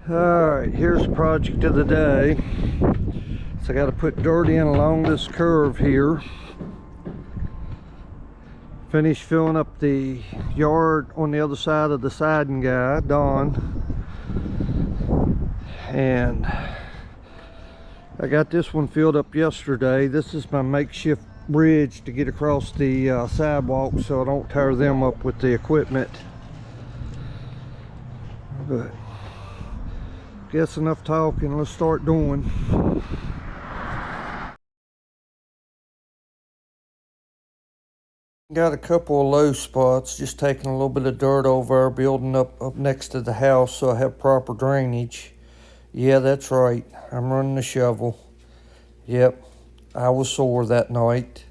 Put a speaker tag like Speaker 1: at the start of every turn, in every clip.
Speaker 1: Alright, here's the project of the day. So I got to put dirt in along this curve here. Finish filling up the yard on the other side of the siding guy, Don. And I got this one filled up yesterday. This is my makeshift bridge to get across the sidewalk so I don't tear them up with the equipment. But guess enough talking, let's start doing. Got a couple of low spots, just taking a little bit of dirt over, building up next to the house so I have proper drainage. Yeah, that's right, I'm running the shovel. Yep, I was sore that night.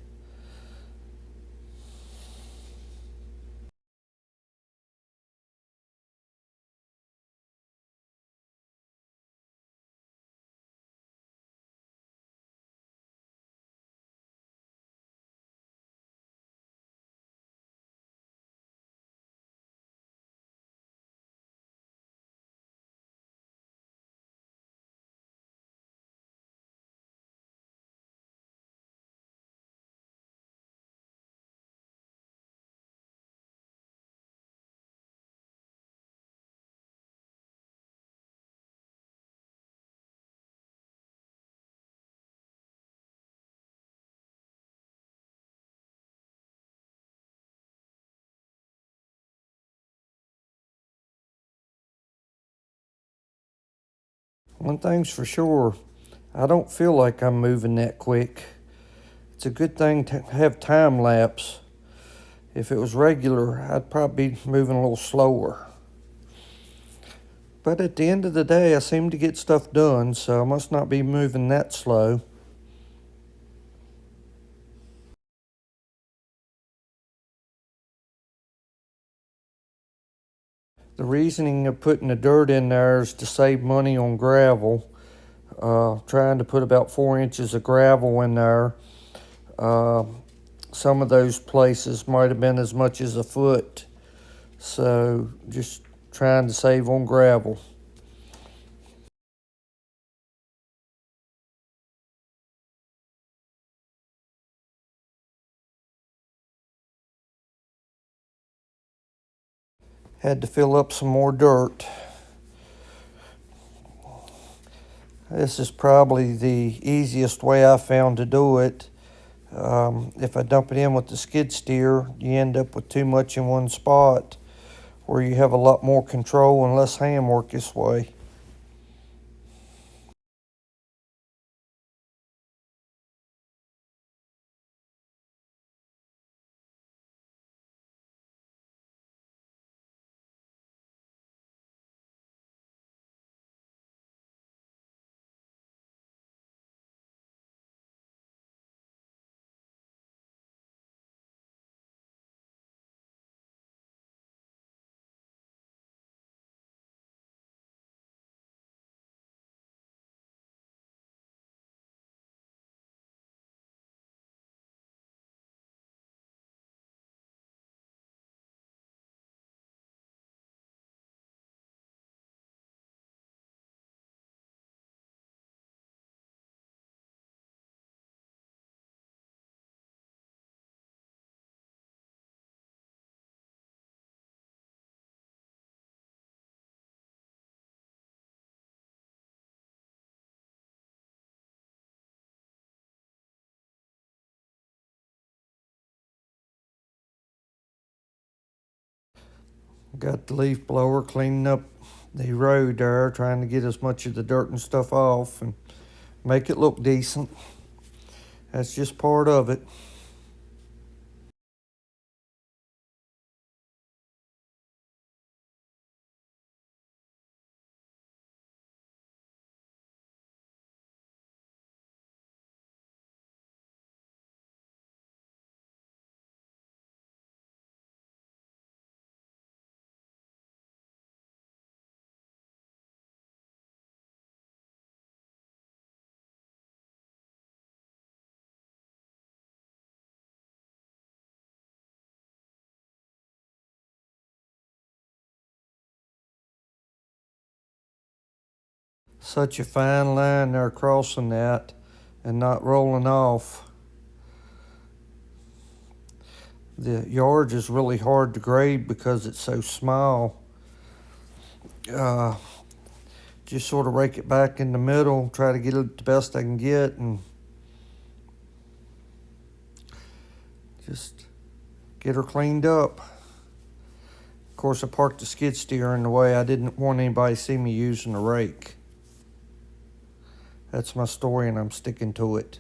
Speaker 1: One thing's for sure, I don't feel like I'm moving that quick. It's a good thing to have time lapse. If it was regular, I'd probably be moving a little slower. But at the end of the day, I seem to get stuff done, so I must not be moving that slow. The reasoning of putting the dirt in there is to save money on gravel. Trying to put about 4 inches of gravel in there. Some of those places might have been as much as a foot. So just trying to save on gravel. Had to fill up some more dirt. This is probably the easiest way I found to do it. If I dump it in with the skid steer, you end up with too much in one spot, where you have a lot more control and less handwork this way. Got the leaf blower cleaning up the road there, trying to get as much of the dirt and stuff off and make it look decent. That's just part of it. such a fine line there crossing that and not rolling off. The yard is really hard to grade because it's so small. Uh, just sort of rake it back in the middle, try to get it the best I can get, and just get her cleaned up. Of course, I parked the skid steer in the way. I didn't want anybody to see me using a rake. That's my story, and I'm sticking to it.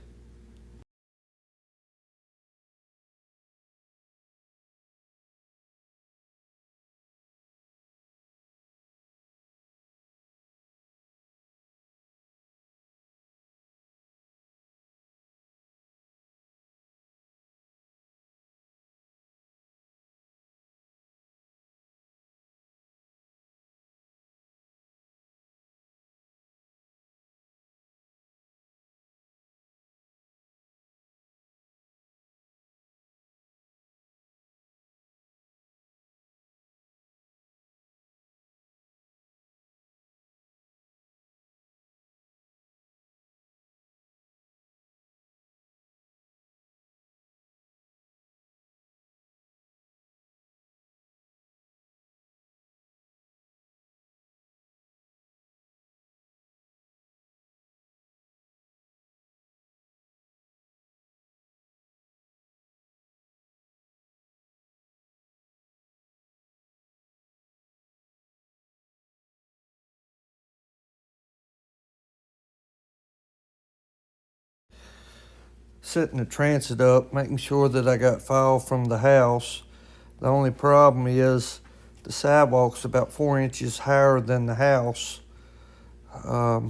Speaker 1: Setting the transit up, making sure that I got file from the house. The only problem is the sidewalk's about 4 inches higher than the house. I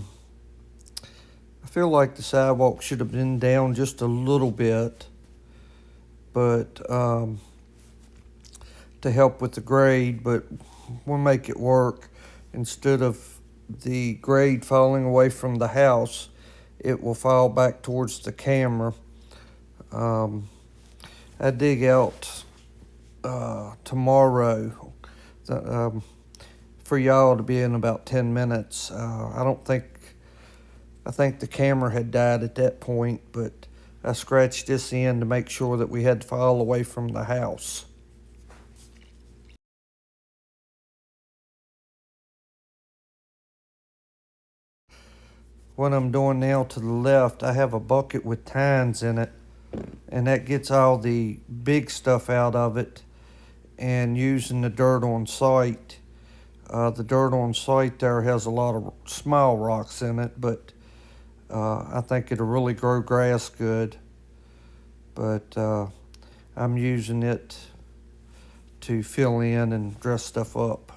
Speaker 1: feel like the sidewalk should have been down just a little bit, but to help with the grade, but we'll make it work. Instead of the grade falling away from the house, it will fall back towards the camera. I dig out tomorrow for y'all to be in about 10 minutes. I think the camera had died at that point, but I scratched this in to make sure that we had to file away from the house. What I'm doing now to the left, I have a bucket with tines in it, and that gets all the big stuff out of it, and using the dirt on site. The dirt on site there has a lot of small rocks in it, but I think it'll really grow grass good. But I'm using it to fill in and dress stuff up.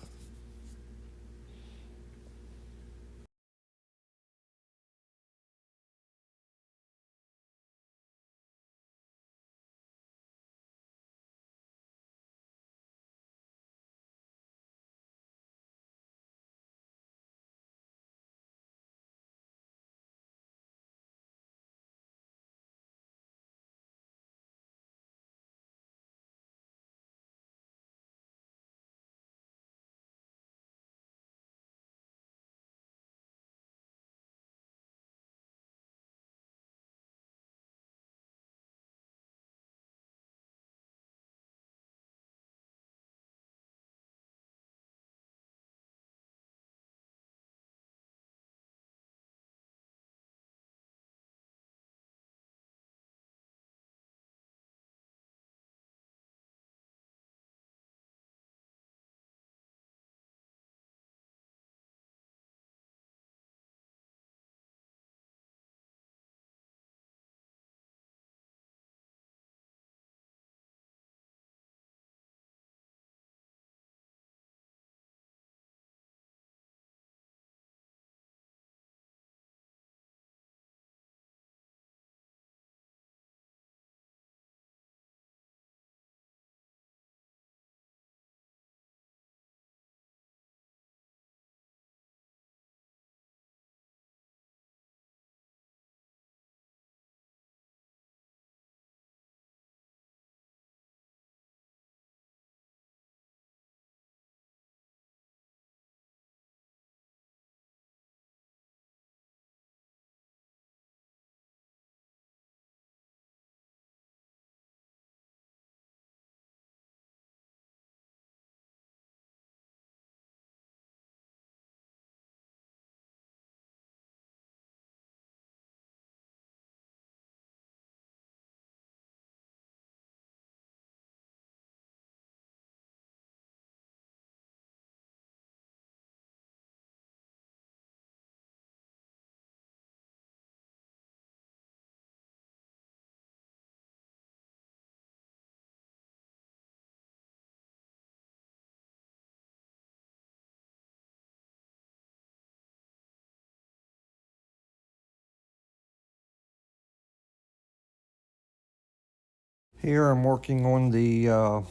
Speaker 1: Here I'm working on the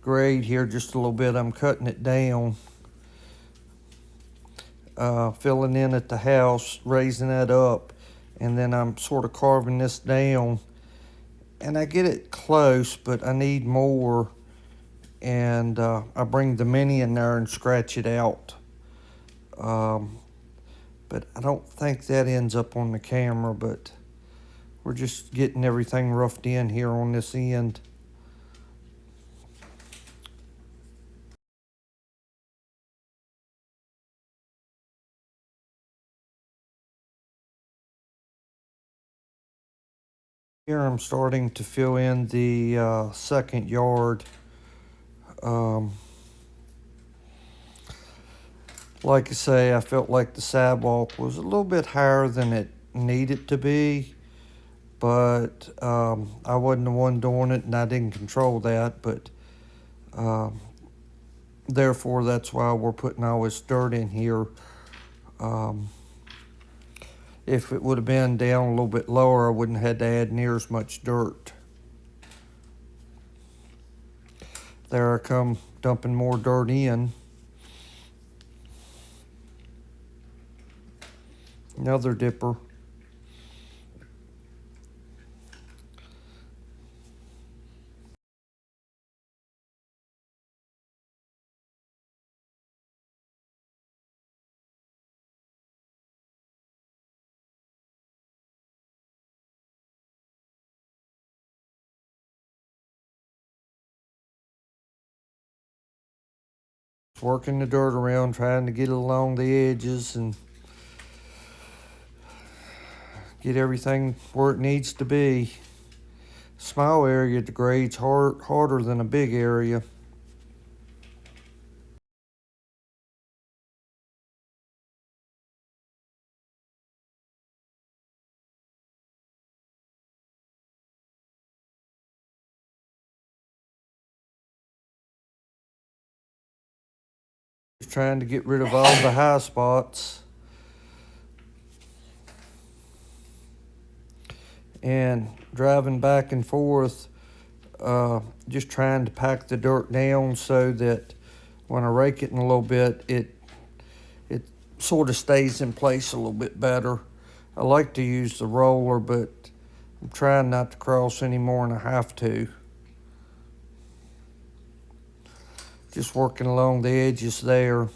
Speaker 1: grade here just a little bit. I'm cutting it down, filling in at the house, raising that up, and then I'm sort of carving this down. And I get it close, but I need more, and I bring the mini in there and scratch it out. But I don't think that ends up on the camera, but we're just getting everything roughed in here on this end. Here I'm starting to fill in the second yard. Like I say, I felt like the sidewalk was a little bit higher than it needed to be, but I wasn't the one doing it and I didn't control that, but therefore that's why we're putting all this dirt in here. If it would have been down a little bit lower, I wouldn't have had to add near as much dirt. There I come dumping more dirt in. Another dipper. Working the dirt around, trying to get it along the edges and get everything where it needs to be. Small area degrades harder than a big area. Just trying to get rid of all the high spots. And driving back and forth, just trying to pack the dirt down so that when I rake it in a little bit, it sort of stays in place a little bit better. I like to use the roller, but I'm trying not to cross any more than I have to. Just working along the edges there.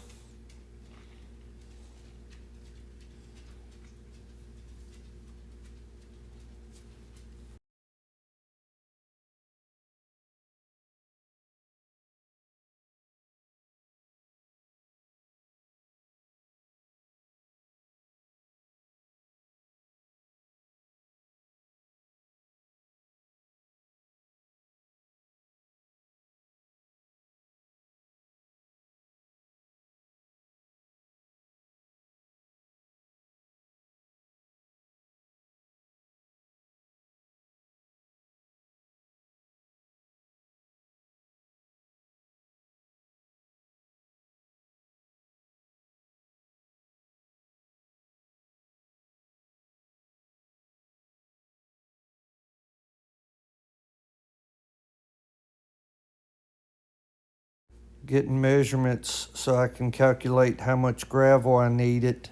Speaker 1: Getting measurements so I can calculate how much gravel I needed.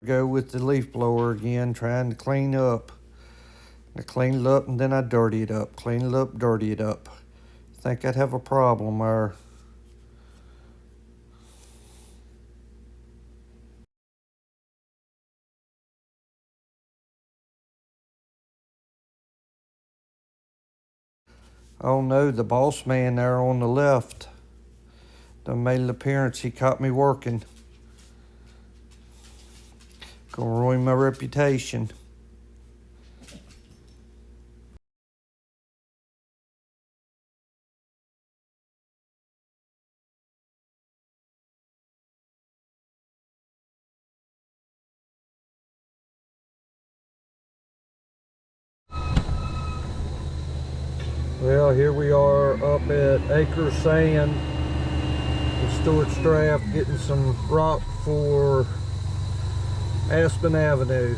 Speaker 1: Go with the leaf blower again, trying to clean up. I clean it up and then I dirty it up. Clean it up, dirty it up. Think I'd have a problem there. Oh no, the boss man there on the left done made an appearance. He caught me working. Gonna ruin my reputation. Well, here we are up at Acre Sand with Stewart's Draft getting some rock for Aspen Avenue.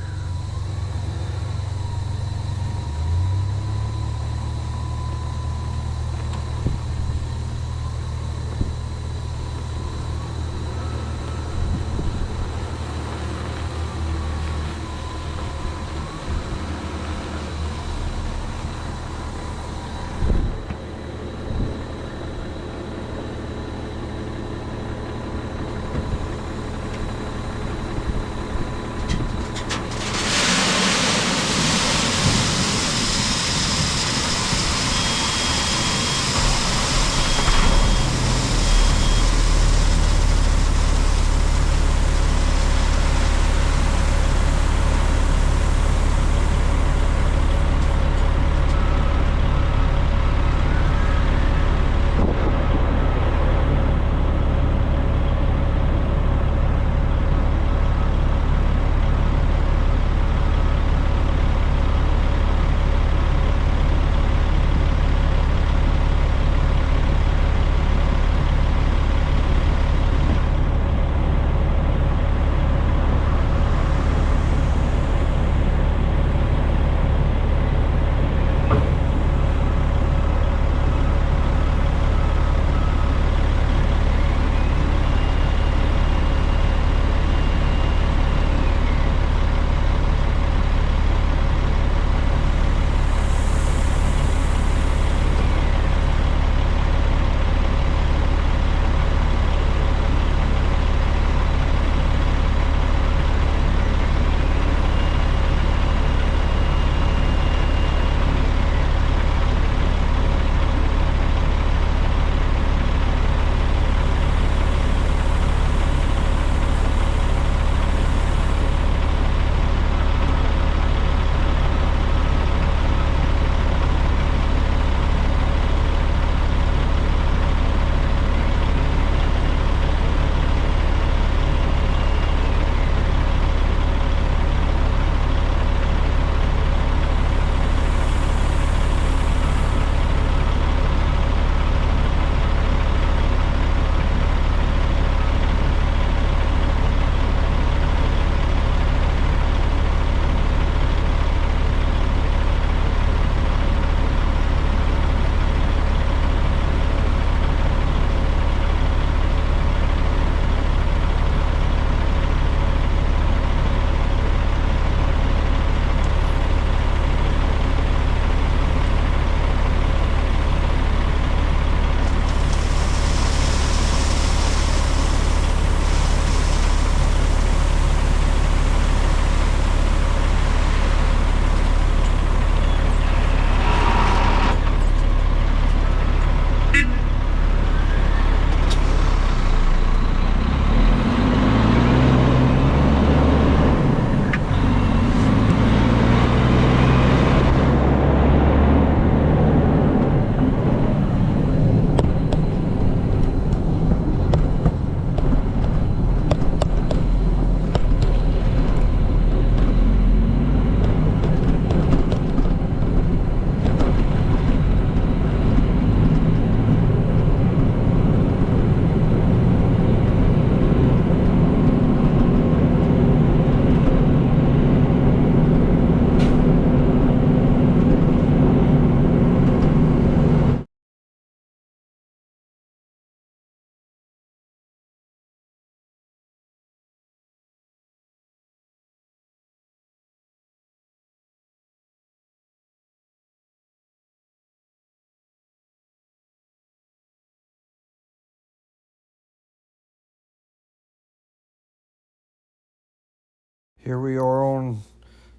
Speaker 1: Here we are on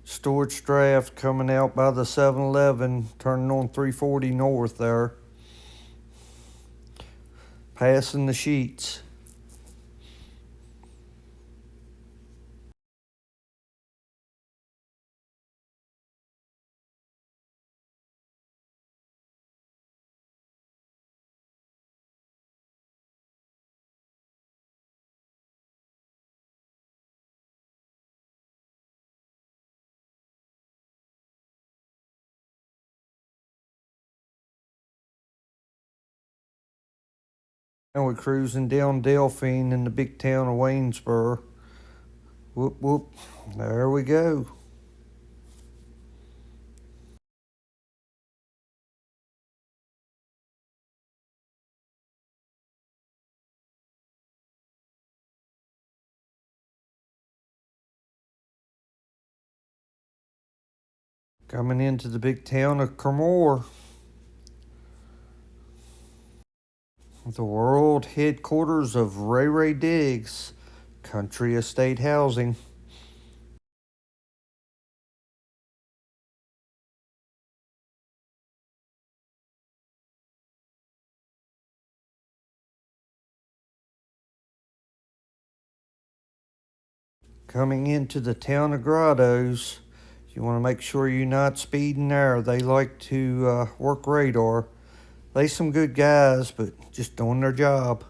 Speaker 1: Stewart's Draft coming out by the 7-Eleven, turning on 340 north there. Passing the sheets. Now we're cruising down Delphine in the big town of Waynesboro. Whoop whoop. There we go. Coming into the big town of Cremore, the world headquarters of Ray Ray Diggs, Country Estate Housing. Coming into the town of Grottoes, you want to make sure you're not speeding there. They like to work radar. They some good guys, but just doing their job.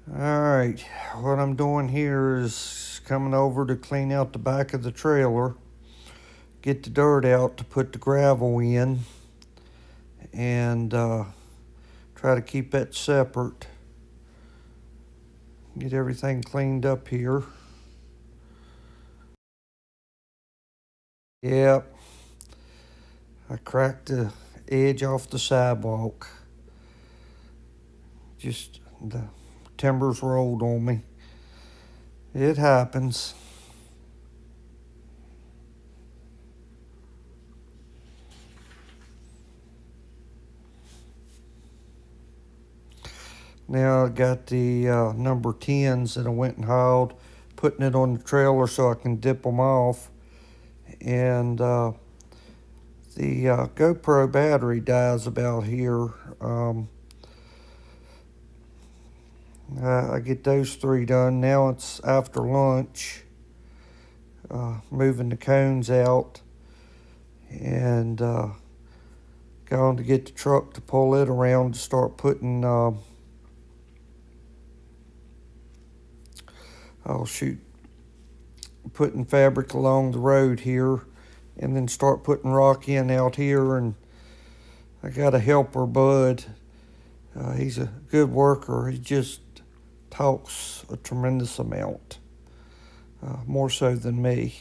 Speaker 1: All right, what I'm doing here is coming over to clean out the back of the trailer, get the dirt out to put the gravel in, and try to keep that separate. Get everything cleaned up here. Yep, I cracked the edge off the sidewalk. Just the timbers rolled on me. It happens. Now I got the number 10s that I went and hauled, putting it on the trailer so I can dip them off. And the GoPro battery dies about here. I get those 3 done. Now it's after lunch, moving the cones out and going to get the truck to pull it around to start putting, putting fabric along the road here, and then start putting rock in out here. And I got a helper, Bud. He's a good worker. He just talks a tremendous amount, more so than me.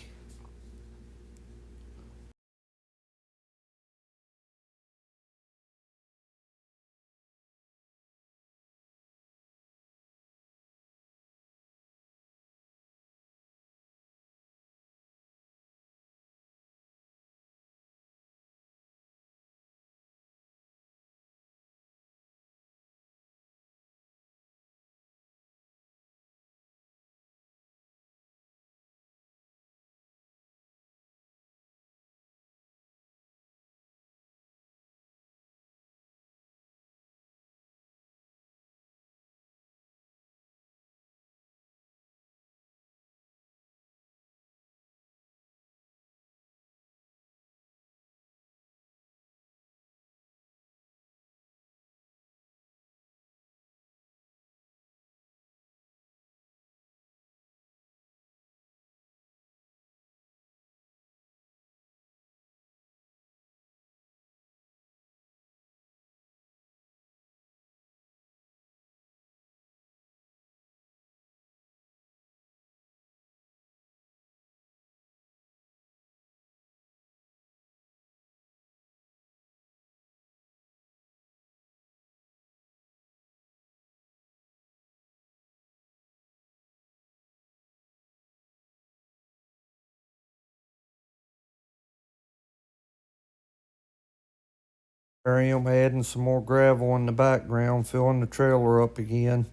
Speaker 1: There I am adding some more gravel in the background, filling the trailer up again.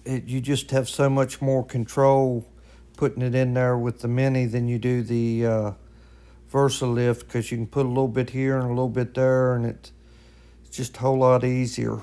Speaker 1: You just have so much more control putting it in there with the Mini than you do the VersaLift, because you can put a little bit here and a little bit there, and it's just a whole lot easier.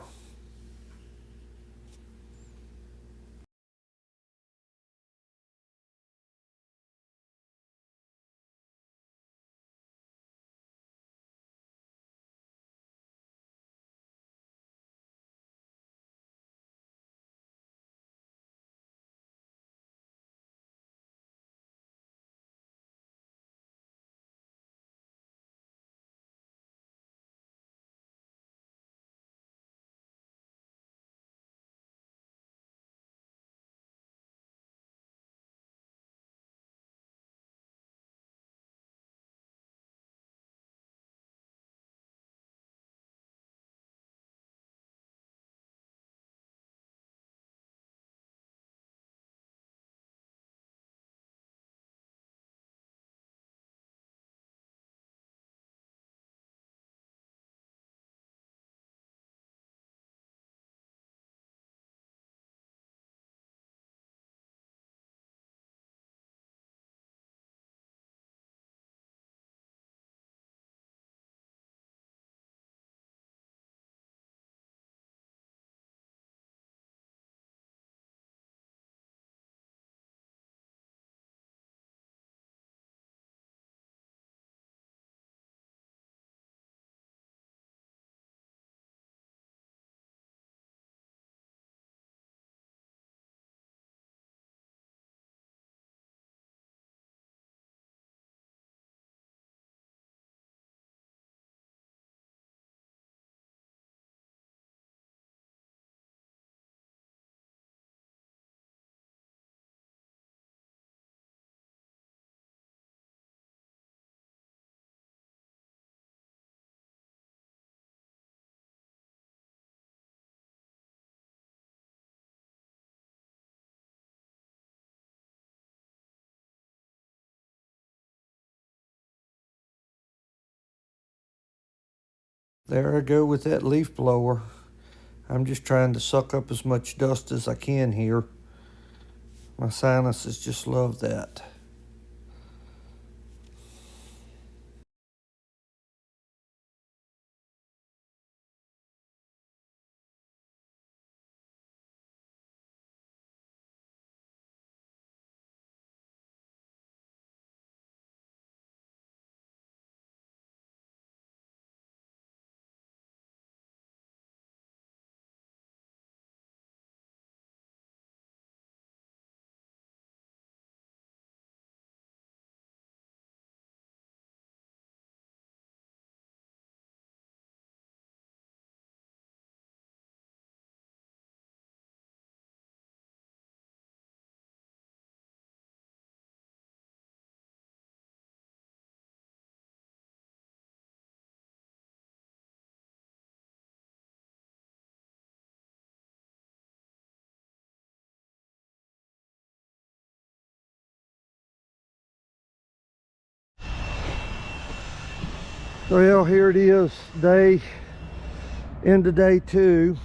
Speaker 1: There I go with that leaf blower. I'm just trying to suck up as much dust as I can here. My sinuses just love that. Well, here it is, into day 2.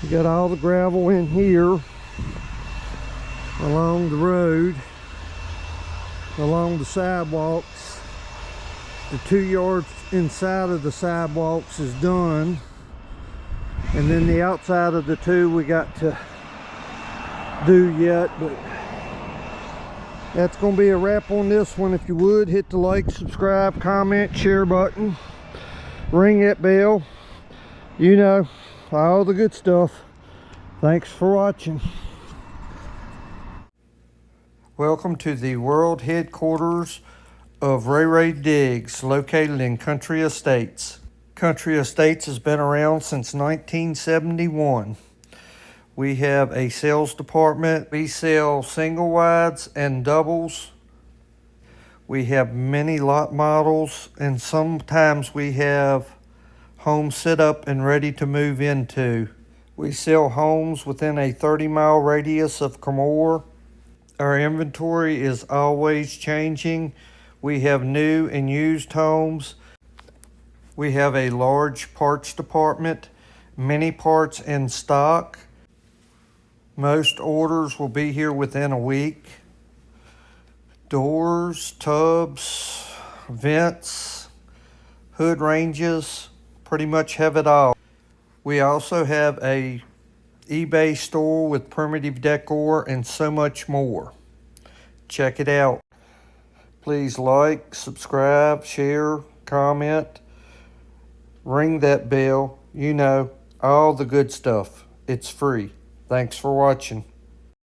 Speaker 1: You got all the gravel in here along the road, along the sidewalks. The 2 yards inside of the sidewalks is done, and then the outside of the 2 we got to do yet, but that's going to be a wrap on this one. If you would, hit the like, subscribe, comment, share button, ring that bell, you know, all the good stuff. Thanks for watching. Welcome to the world headquarters of Ray Diggs, located in Country Estates. Country Estates has been around since 1971. We have a sales department. We sell single wides and doubles. We have many lot models, and sometimes we have homes set up and ready to move into. We sell homes within a 30-mile radius of Comore. Our inventory is always changing. We have new and used homes. We have a large parts department, many parts in stock. Most orders will be here within a week. Doors, tubs, vents, hood ranges, pretty much have it all. We also have a eBay store with primitive decor and so much more. Check it out. Please like, subscribe, share, comment, ring that bell. You know, all the good stuff. It's free. Thanks for watching.